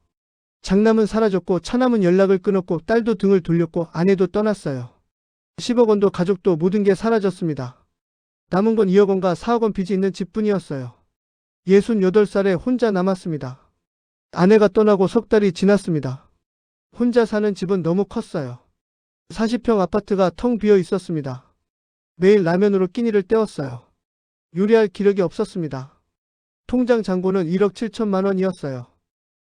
장남은 사라졌고 차남은 연락을 끊었고 딸도 등을 돌렸고 아내도 떠났어요. 10억 원도 가족도 모든 게 사라졌습니다. 남은 건 2억 원과 4억 원 빚이 있는 집뿐이었어요. 68살에 혼자 남았습니다. 아내가 떠나고 석 달이 지났습니다. 혼자 사는 집은 너무 컸어요. 40평 아파트가 텅 비어 있었습니다. 매일 라면으로 끼니를 때웠어요. 요리할 기력이 없었습니다. 통장 잔고는 1억 7천만 원이었어요.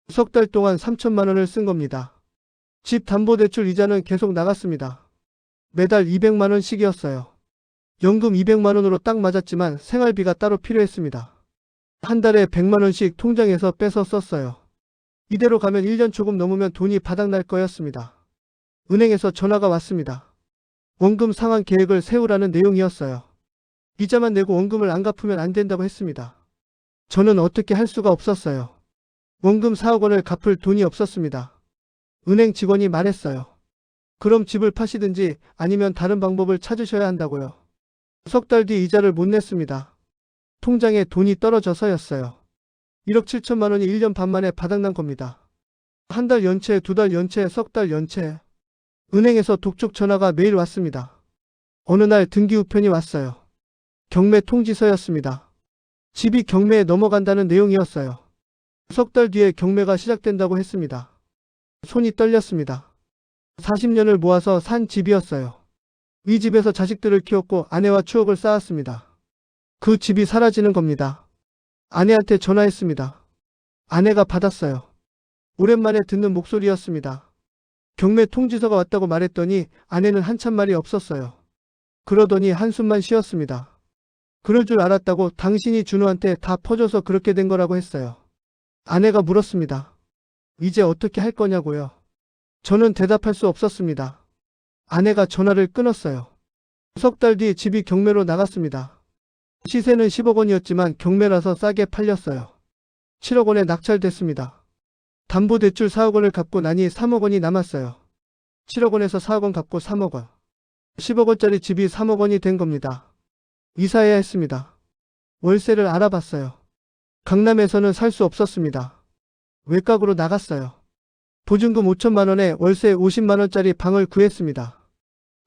석 달 동안 3천만 원을 쓴 겁니다. 집 담보대출 이자는 계속 나갔습니다. 매달 200만 원씩이었어요. 연금 200만 원으로 딱 맞았지만 생활비가 따로 필요했습니다. 한 달에 100만 원씩 통장에서 빼서 썼어요. 이대로 가면 1년 조금 넘으면 돈이 바닥날 거였습니다. 은행에서 전화가 왔습니다. 원금 상환 계획을 세우라는 내용이었어요. 이자만 내고 원금을 안 갚으면 안 된다고 했습니다. 저는 어떻게 할 수가 없었어요. 원금 4억 원을 갚을 돈이 없었습니다. 은행 직원이 말했어요. 그럼 집을 파시든지 아니면 다른 방법을 찾으셔야 한다고요. 석 달 뒤 이자를 못 냈습니다. 통장에 돈이 떨어져서였어요. 1억 7천만 원이 1년 반 만에 바닥난 겁니다. 한 달 연체, 2달 연체, 석 달 연체. 은행에서 독촉 전화가 매일 왔습니다. 어느 날 등기우편이 왔어요. 경매 통지서였습니다. 집이 경매에 넘어간다는 내용이었어요. 석 달 뒤에 경매가 시작된다고 했습니다. 손이 떨렸습니다. 40년을 모아서 산 집이었어요. 이 집에서 자식들을 키웠고 아내와 추억을 쌓았습니다. 그 집이 사라지는 겁니다. 아내한테 전화했습니다. 아내가 받았어요. 오랜만에 듣는 목소리였습니다. 경매 통지서가 왔다고 말했더니 아내는 한참 말이 없었어요. 그러더니 한숨만 쉬었습니다. 그럴 줄 알았다고 당신이 준호한테 다 퍼줘서 그렇게 된 거라고 했어요. 아내가 물었습니다. 이제 어떻게 할 거냐고요. 저는 대답할 수 없었습니다. 아내가 전화를 끊었어요. 석 달 뒤 집이 경매로 나갔습니다. 시세는 10억 원이었지만 경매라서 싸게 팔렸어요. 7억 원에 낙찰됐습니다. 담보대출 4억 원을 갚고 나니 3억 원이 남았어요. 7억 원에서 4억 원 갚고 3억 원. 10억 원짜리 집이 3억 원이 된 겁니다. 이사해야 했습니다. 월세를 알아봤어요. 강남에서는 살 수 없었습니다. 외곽으로 나갔어요. 보증금 5천만 원에 월세 50만 원짜리 방을 구했습니다.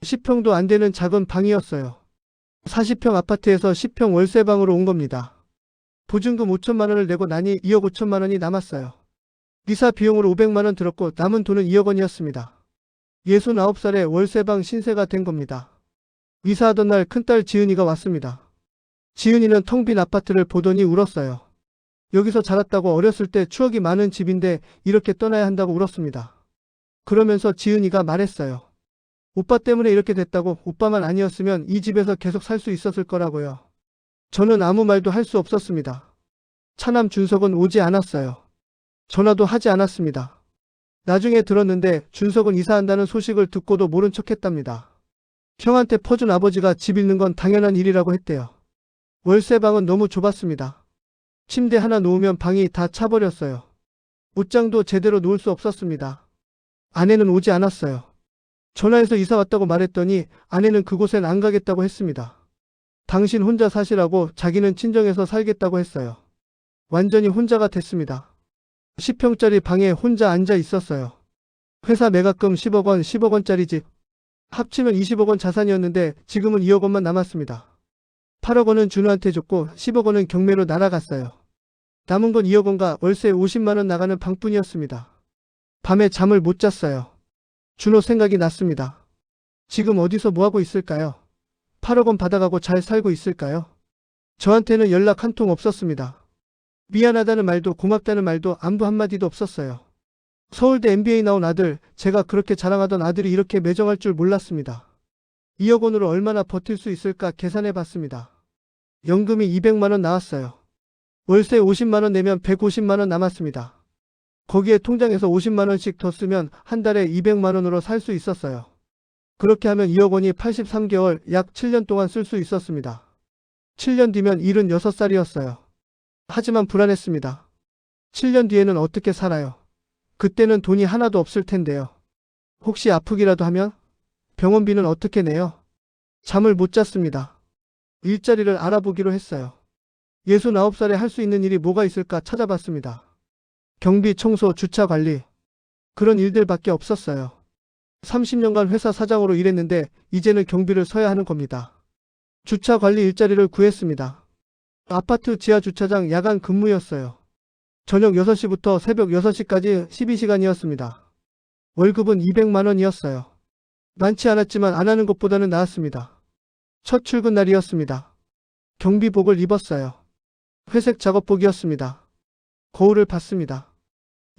10평도 안 되는 작은 방이었어요. 40평 아파트에서 10평 월세방으로 온 겁니다. 보증금 5천만 원을 내고 나니 2억 5천만 원이 남았어요. 이사 비용으로 500만 원 들었고 남은 돈은 2억 원이었습니다. 69살에 월세방 신세가 된 겁니다. 이사하던 날 큰딸 지은이가 왔습니다. 지은이는 텅 빈 아파트를 보더니 울었어요. 여기서 자랐다고 어렸을 때 추억이 많은 집인데 이렇게 떠나야 한다고 울었습니다. 그러면서 지은이가 말했어요. 오빠 때문에 이렇게 됐다고. 오빠만 아니었으면 이 집에서 계속 살 수 있었을 거라고요. 저는 아무 말도 할 수 없었습니다. 차남 준석은 오지 않았어요. 전화도 하지 않았습니다. 나중에 들었는데 준석은 이사한다는 소식을 듣고도 모른 척했답니다. 형한테 퍼준 아버지가 집 잃는 건 당연한 일이라고 했대요. 월세방은 너무 좁았습니다. 침대 하나 놓으면 방이 다 차버렸어요. 옷장도 제대로 놓을 수 없었습니다. 아내는 오지 않았어요. 전화해서 이사 왔다고 말했더니 아내는 그곳엔 안 가겠다고 했습니다. 당신 혼자 사시라고 자기는 친정에서 살겠다고 했어요. 완전히 혼자가 됐습니다. 10평짜리 방에 혼자 앉아 있었어요. 회사 매각금 10억 원, 10억 원짜리 집. 합치면 20억 원 자산이었는데 지금은 2억 원만 남았습니다. 8억 원은 준우한테 줬고 10억 원은 경매로 날아갔어요. 남은 건 2억 원과 월세 50만 원 나가는 방뿐이었습니다. 밤에 잠을 못 잤어요. 준호 생각이 났습니다. 지금 어디서 뭐하고 있을까요? 8억 원 받아가고 잘 살고 있을까요? 저한테는 연락 한 통 없었습니다. 미안하다는 말도 고맙다는 말도 안부 한마디도 없었어요. 서울대 MBA 나온 아들, 제가 그렇게 자랑하던 아들이 이렇게 매정할 줄 몰랐습니다. 2억 원으로 얼마나 버틸 수 있을까 계산해 봤습니다. 연금이 200만 원 나왔어요. 월세 50만 원 내면 150만 원 남았습니다. 거기에 통장에서 50만 원씩 더 쓰면 한 달에 200만 원으로 살 수 있었어요. 그렇게 하면 2억 원이 83개월, 약 7년 동안 쓸 수 있었습니다. 7년 뒤면 76살이었어요. 하지만 불안했습니다. 7년 뒤에는 어떻게 살아요? 그때는 돈이 하나도 없을 텐데요. 혹시 아프기라도 하면? 병원비는 어떻게 내요? 잠을 못 잤습니다. 일자리를 알아보기로 했어요. 69살에 할 수 있는 일이 뭐가 있을까 찾아봤습니다. 경비, 청소, 주차 관리. 그런 일들밖에 없었어요. 30년간 회사 사장으로 일했는데 이제는 경비를 서야 하는 겁니다. 주차 관리 일자리를 구했습니다. 아파트 지하 주차장 야간 근무였어요. 저녁 6시부터 새벽 6시까지 12시간이었습니다. 월급은 200만 원이었어요. 많지 않았지만 안 하는 것보다는 나았습니다. 첫 출근 날이었습니다. 경비복을 입었어요. 회색 작업복이었습니다. 거울을 봤습니다.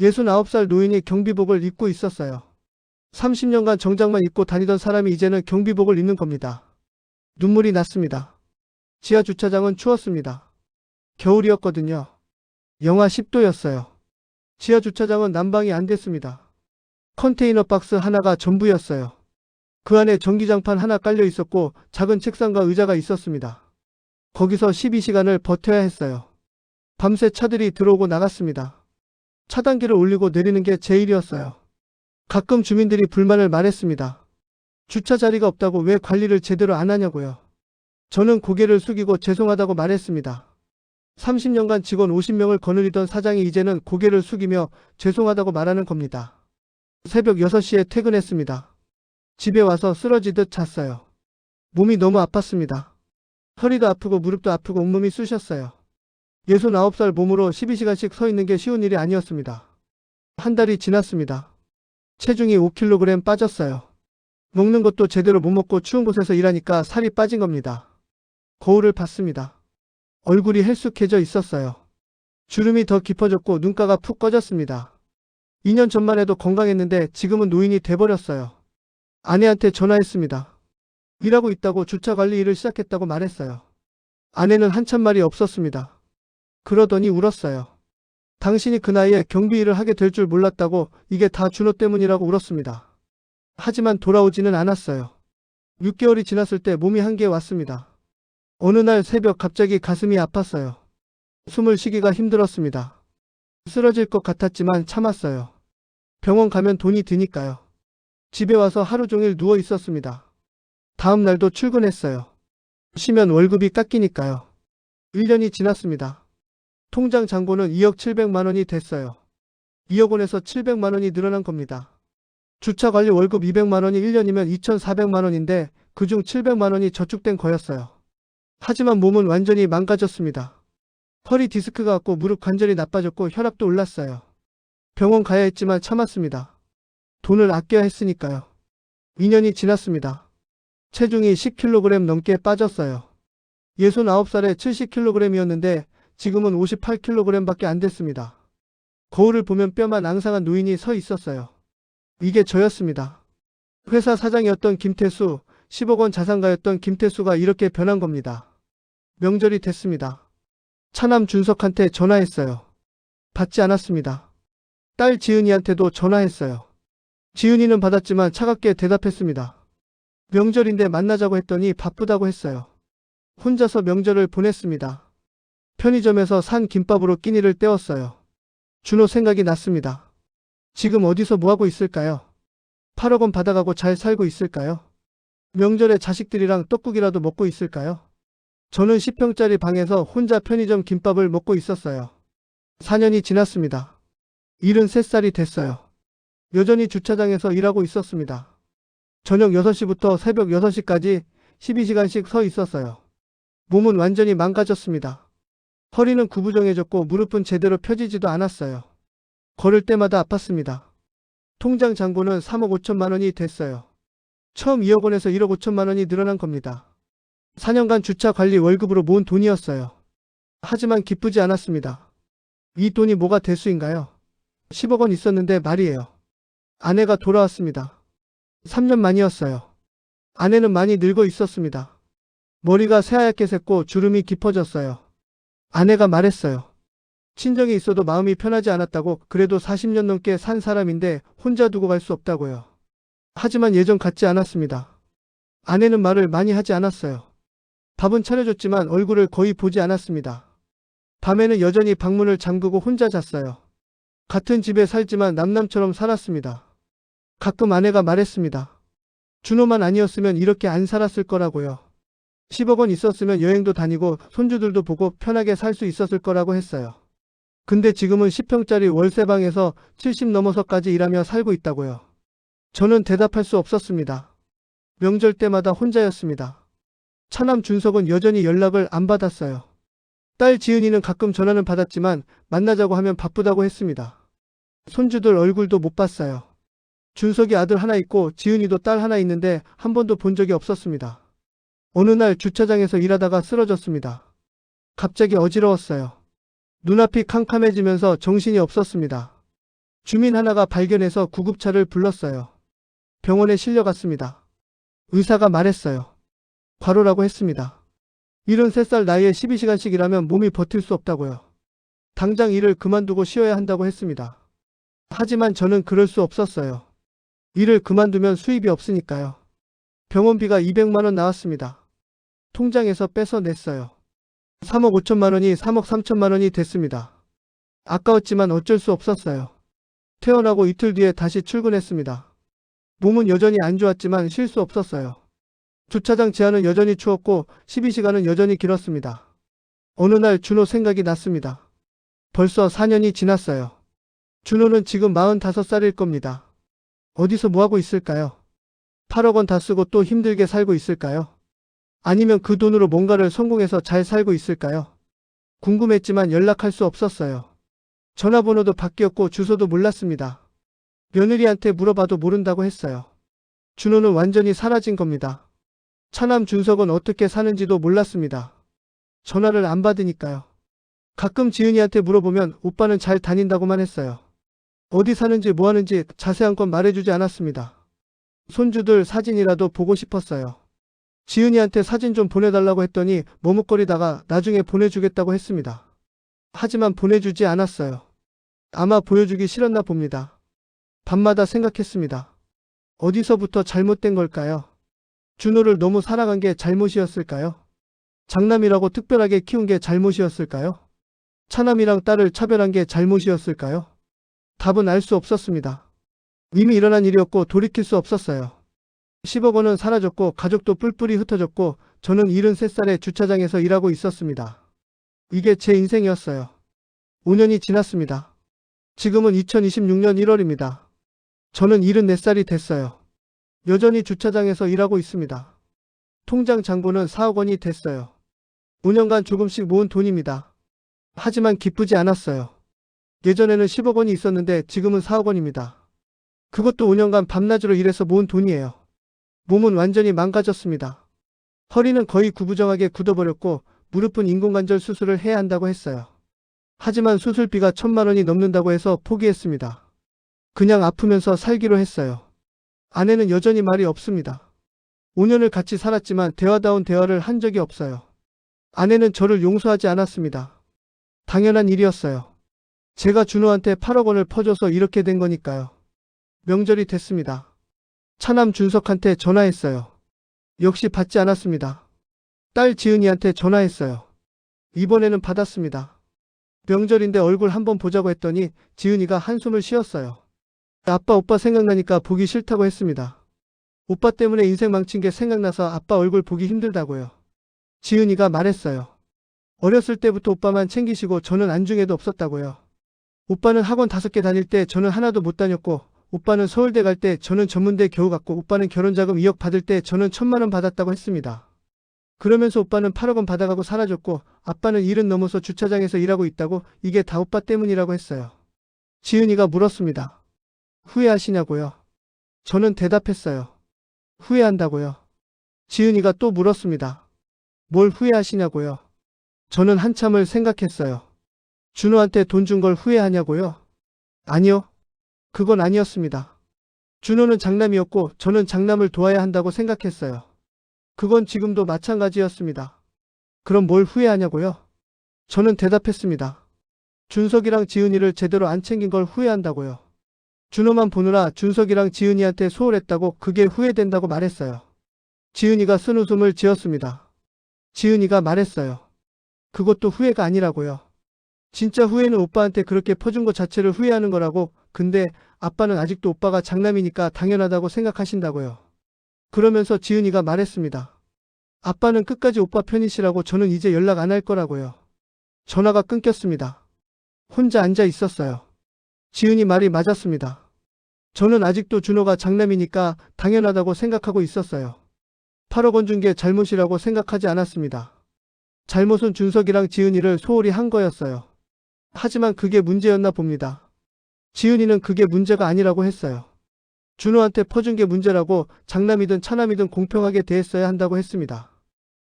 69살 노인이 경비복을 입고 있었어요. 30년간 정장만 입고 다니던 사람이 이제는 경비복을 입는 겁니다. 눈물이 났습니다. 지하 주차장은 추웠습니다. 겨울이었거든요. 영하 10도였어요. 지하 주차장은 난방이 안 됐습니다. 컨테이너 박스 하나가 전부였어요. 그 안에 전기장판 하나 깔려 있었고 작은 책상과 의자가 있었습니다. 거기서 12시간을 버텨야 했어요. 밤새 차들이 들어오고 나갔습니다. 차단기를 올리고 내리는 게 제 일이었어요. 가끔 주민들이 불만을 말했습니다. 주차 자리가 없다고 왜 관리를 제대로 안 하냐고요. 저는 고개를 숙이고 죄송하다고 말했습니다. 30년간 직원 50명을 거느리던 사장이 이제는 고개를 숙이며 죄송하다고 말하는 겁니다. 새벽 6시에 퇴근했습니다. 집에 와서 쓰러지듯 잤어요. 몸이 너무 아팠습니다. 허리도 아프고 무릎도 아프고 온몸이 쑤셨어요. 69살 몸으로 12시간씩 서 있는 게 쉬운 일이 아니었습니다. 한 달이 지났습니다. 체중이 5kg 빠졌어요. 먹는 것도 제대로 못 먹고 추운 곳에서 일하니까 살이 빠진 겁니다. 거울을 봤습니다. 얼굴이 헬쑥해져 있었어요. 주름이 더 깊어졌고 눈가가 푹 꺼졌습니다. 2년 전만 해도 건강했는데 지금은 노인이 돼버렸어요. 아내한테 전화했습니다. 일하고 있다고 주차 관리 일을 시작했다고 말했어요. 아내는 한참 말이 없었습니다. 그러더니 울었어요. 당신이 그 나이에 경비 일을 하게 될 줄 몰랐다고 이게 다 준호 때문이라고 울었습니다. 하지만 돌아오지는 않았어요. 6개월이 지났을 때 몸이 한계에 왔습니다. 어느 날 새벽 갑자기 가슴이 아팠어요. 숨을 쉬기가 힘들었습니다. 쓰러질 것 같았지만 참았어요. 병원 가면 돈이 드니까요. 집에 와서 하루 종일 누워 있었습니다. 다음 날도 출근했어요. 쉬면 월급이 깎이니까요. 1년이 지났습니다. 통장 잔고는 2억 700만 원이 됐어요. 2억 원에서 700만 원이 늘어난 겁니다. 주차 관리 월급 200만 원이 1년이면 2,400만 원인데 그중 700만 원이 저축된 거였어요. 하지만 몸은 완전히 망가졌습니다. 허리 디스크가 왔고 무릎 관절이 나빠졌고 혈압도 올랐어요. 병원 가야 했지만 참았습니다. 돈을 아껴야 했으니까요. 2년이 지났습니다. 체중이 10kg 넘게 빠졌어요. 69살에 70kg이었는데 지금은 58kg밖에 안 됐습니다. 거울을 보면 뼈만 앙상한 노인이 서 있었어요. 이게 저였습니다. 회사 사장이었던 김태수, 10억 원 자산가였던 김태수가 이렇게 변한 겁니다. 명절이 됐습니다. 차남 준석한테 전화했어요. 받지 않았습니다. 딸 지은이한테도 전화했어요. 지은이는 받았지만 차갑게 대답했습니다. 명절인데 만나자고 했더니 바쁘다고 했어요. 혼자서 명절을 보냈습니다. 편의점에서 산 김밥으로 끼니를 때웠어요. 준호 생각이 났습니다. 지금 어디서 뭐하고 있을까요? 8억 원 받아가고 잘 살고 있을까요? 명절에 자식들이랑 떡국이라도 먹고 있을까요? 저는 10평짜리 방에서 혼자 편의점 김밥을 먹고 있었어요. 4년이 지났습니다. 73살이 됐어요. 여전히 주차장에서 일하고 있었습니다. 저녁 6시부터 새벽 6시까지 12시간씩 서 있었어요. 몸은 완전히 망가졌습니다. 허리는 구부정해졌고 무릎은 제대로 펴지지도 않았어요. 걸을 때마다 아팠습니다. 통장 잔고는 3억 5천만 원이 됐어요. 처음 2억 원에서 1억 5천만 원이 늘어난 겁니다. 4년간 주차 관리 월급으로 모은 돈이었어요. 하지만 기쁘지 않았습니다. 이 돈이 뭐가 대수인가요? 10억 원 있었는데 말이에요. 아내가 돌아왔습니다. 3년 만이었어요. 아내는 많이 늙어 있었습니다. 머리가 새하얗게 샜고 주름이 깊어졌어요. 아내가 말했어요. 친정에 있어도 마음이 편하지 않았다고. 그래도 40년 넘게 산 사람인데 혼자 두고 갈 수 없다고요. 하지만 예전 같지 않았습니다. 아내는 말을 많이 하지 않았어요. 밥은 차려줬지만 얼굴을 거의 보지 않았습니다. 밤에는 여전히 방문을 잠그고 혼자 잤어요. 같은 집에 살지만 남남처럼 살았습니다. 가끔 아내가 말했습니다. 준호만 아니었으면 이렇게 안 살았을 거라고요. 10억 원 있었으면 여행도 다니고 손주들도 보고 편하게 살 수 있었을 거라고 했어요. 근데 지금은 10평짜리 월세방에서 70 넘어서까지 일하며 살고 있다고요. 저는 대답할 수 없었습니다. 명절 때마다 혼자였습니다. 차남 준석은 여전히 연락을 안 받았어요. 딸 지은이는 가끔 전화는 받았지만 만나자고 하면 바쁘다고 했습니다. 손주들 얼굴도 못 봤어요. 준석이 아들 하나 있고 지은이도 딸 하나 있는데 한 번도 본 적이 없었습니다. 어느 날 주차장에서 일하다가 쓰러졌습니다. 갑자기 어지러웠어요. 눈앞이 캄캄해지면서 정신이 없었습니다. 주민 하나가 발견해서 구급차를 불렀어요. 병원에 실려갔습니다. 의사가 말했어요. 과로라고 했습니다. 73살 나이에 12시간씩 일하면 몸이 버틸 수 없다고요. 당장 일을 그만두고 쉬어야 한다고 했습니다. 하지만 저는 그럴 수 없었어요. 일을 그만두면 수입이 없으니까요. 병원비가 200만 원 나왔습니다. 통장에서 뺏어냈어요. 3억 5천만 원이 3억 3천만 원이 됐습니다. 아까웠지만 어쩔 수 없었어요. 퇴원하고 이틀 뒤에 다시 출근했습니다. 몸은 여전히 안 좋았지만 쉴 수 없었어요. 주차장 제한은 여전히 추웠고 12시간은 여전히 길었습니다. 어느 날 준호 생각이 났습니다. 벌써 4년이 지났어요. 준호는 지금 45살일 겁니다. 어디서 뭐하고 있을까요? 8억 원 다 쓰고 또 힘들게 살고 있을까요? 아니면 그 돈으로 뭔가를 성공해서 잘 살고 있을까요? 궁금했지만 연락할 수 없었어요. 전화번호도 바뀌었고 주소도 몰랐습니다. 며느리한테 물어봐도 모른다고 했어요. 준호는 완전히 사라진 겁니다. 차남 준석은 어떻게 사는지도 몰랐습니다. 전화를 안 받으니까요. 가끔 지은이한테 물어보면 오빠는 잘 다닌다고만 했어요. 어디 사는지 뭐 하는지 자세한 건 말해주지 않았습니다. 손주들 사진이라도 보고 싶었어요. 지은이한테 사진 좀 보내달라고 했더니 머뭇거리다가 나중에 보내주겠다고 했습니다. 하지만 보내주지 않았어요. 아마 보여주기 싫었나 봅니다. 밤마다 생각했습니다. 어디서부터 잘못된 걸까요? 준호를 너무 사랑한 게 잘못이었을까요? 장남이라고 특별하게 키운 게 잘못이었을까요? 차남이랑 딸을 차별한 게 잘못이었을까요? 답은 알 수 없었습니다. 이미 일어난 일이었고 돌이킬 수 없었어요. 10억 원은 사라졌고 가족도 뿔뿔이 흩어졌고 저는 73살에 주차장에서 일하고 있었습니다. 이게 제 인생이었어요. 5년이 지났습니다. 지금은 2026년 1월입니다. 저는 74살이 됐어요. 여전히 주차장에서 일하고 있습니다. 통장 잔고는 4억 원이 됐어요. 5년간 조금씩 모은 돈입니다. 하지만 기쁘지 않았어요. 예전에는 10억 원이 있었는데 지금은 4억 원입니다. 그것도 5년간 밤낮으로 일해서 모은 돈이에요. 몸은 완전히 망가졌습니다. 허리는 거의 구부정하게 굳어버렸고 무릎은 인공관절 수술을 해야 한다고 했어요. 하지만 수술비가 1,000만 원이 넘는다고 해서 포기했습니다. 그냥 아프면서 살기로 했어요. 아내는 여전히 말이 없습니다. 5년을 같이 살았지만 대화다운 대화를 한 적이 없어요. 아내는 저를 용서하지 않았습니다. 당연한 일이었어요. 제가 준호한테 8억 원을 퍼줘서 이렇게 된 거니까요. 명절이 됐습니다. 차남 준석한테 전화했어요. 역시 받지 않았습니다. 딸 지은이한테 전화했어요. 이번에는 받았습니다. 명절인데 얼굴 한번 보자고 했더니 지은이가 한숨을 쉬었어요. 아빠 오빠 생각나니까 보기 싫다고 했습니다. 오빠 때문에 인생 망친 게 생각나서 아빠 얼굴 보기 힘들다고요. 지은이가 말했어요. 어렸을 때부터 오빠만 챙기시고 저는 안중에도 없었다고요. 오빠는 학원 5개 다닐 때 저는 하나도 못 다녔고 오빠는 서울대 갈 때 저는 전문대 겨우 갔고 오빠는 결혼자금 2억 받을 때 저는 1,000만 원 받았다고 했습니다. 그러면서 오빠는 8억 원 받아가고 사라졌고 아빠는 일은 넘어서 주차장에서 일하고 있다고 이게 다 오빠 때문이라고 했어요. 지은이가 물었습니다. 후회하시냐고요? 저는 대답했어요. 후회한다고요. 지은이가 또 물었습니다. 뭘 후회하시냐고요? 저는 한참을 생각했어요. 준호한테 돈 준 걸 후회하냐고요? 아니요. 그건 아니었습니다. 준호는 장남이었고 저는 장남을 도와야 한다고 생각했어요. 그건 지금도 마찬가지였습니다. 그럼 뭘 후회하냐고요? 저는 대답했습니다. 준석이랑 지은이를 제대로 안 챙긴 걸 후회한다고요. 준호만 보느라 준석이랑 지은이한테 소홀했다고 그게 후회된다고 말했어요. 지은이가 쓴웃음을 지었습니다. 지은이가 말했어요. 그것도 후회가 아니라고요. 진짜 후회는 오빠한테 그렇게 퍼준 것 자체를 후회하는 거라고. 근데 아빠는 아직도 오빠가 장남이니까 당연하다고 생각하신다고요. 그러면서 지은이가 말했습니다. 아빠는 끝까지 오빠 편이시라고. 저는 이제 연락 안 할 거라고요. 전화가 끊겼습니다. 혼자 앉아 있었어요. 지은이 말이 맞았습니다. 저는 아직도 준호가 장남이니까 당연하다고 생각하고 있었어요. 8억 원 준 게 잘못이라고 생각하지 않았습니다. 잘못은 준석이랑 지은이를 소홀히 한 거였어요. 하지만 그게 문제였나 봅니다. 지은이는 그게 문제가 아니라고 했어요. 준호한테 퍼준 게 문제라고. 장남이든 차남이든 공평하게 대했어야 한다고 했습니다.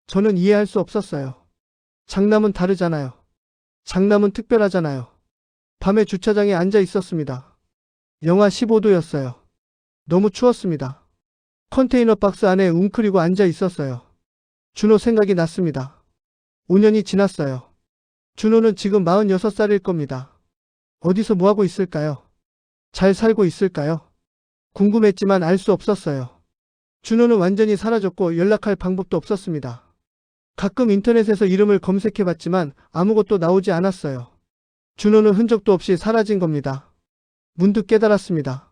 저는 이해할 수 없었어요. 장남은 다르잖아요. 장남은 특별하잖아요. 밤에 주차장에 앉아 있었습니다. 영하 15도였어요. 너무 추웠습니다. 컨테이너 박스 안에 웅크리고 앉아 있었어요. 준호 생각이 났습니다. 5년이 지났어요. 준호는 지금 46살일 겁니다. 어디서 뭐하고 있을까요? 잘 살고 있을까요? 궁금했지만 알 수 없었어요. 준호는 완전히 사라졌고 연락할 방법도 없었습니다. 가끔 인터넷에서 이름을 검색해봤지만 아무것도 나오지 않았어요. 준호는 흔적도 없이 사라진 겁니다. 문득 깨달았습니다.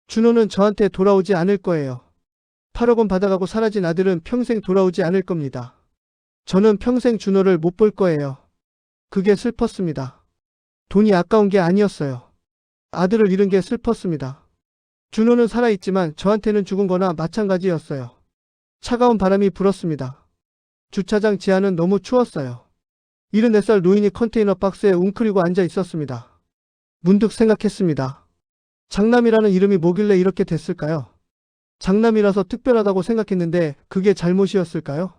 준호는 저한테 돌아오지 않을 거예요. 8억 원 받아가고 사라진 아들은 평생 돌아오지 않을 겁니다. 저는 평생 준호를 못 볼 거예요. 그게 슬펐습니다. 돈이 아까운 게 아니었어요. 아들을 잃은 게 슬펐습니다. 준호는 살아있지만 저한테는 죽은 거나 마찬가지였어요. 차가운 바람이 불었습니다. 주차장 지하는 너무 추웠어요. 74살 노인이 컨테이너 박스에 웅크리고 앉아 있었습니다. 문득 생각했습니다. 장남이라는 이름이 뭐길래 이렇게 됐을까요? 장남이라서 특별하다고 생각했는데 그게 잘못이었을까요?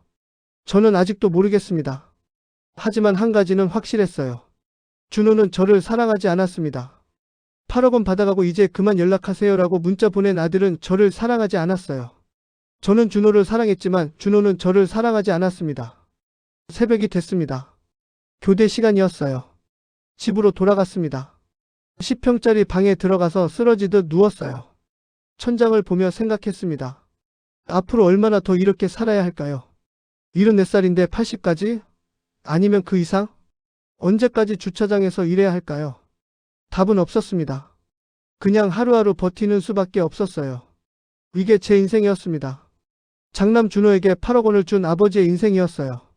저는 아직도 모르겠습니다. 하지만 한 가지는 확실했어요. 준호는 저를 사랑하지 않았습니다. 8억 원 받아가고 이제 그만 연락하세요라고 문자 보낸 아들은 저를 사랑하지 않았어요. 저는 준호를 사랑했지만 준호는 저를 사랑하지 않았습니다. 새벽이 됐습니다. 교대 시간이었어요. 집으로 돌아갔습니다. 10평짜리 방에 들어가서 쓰러지듯 누웠어요. 천장을 보며 생각했습니다. 앞으로 얼마나 더 이렇게 살아야 할까요? 74살인데 80까지? 아니면 그 이상? 언제까지 주차장에서 일해야 할까요? 답은 없었습니다. 그냥 하루하루 버티는 수밖에 없었어요. 이게 제 인생이었습니다. 장남 준호에게 8억 원을 준 아버지의 인생이었어요.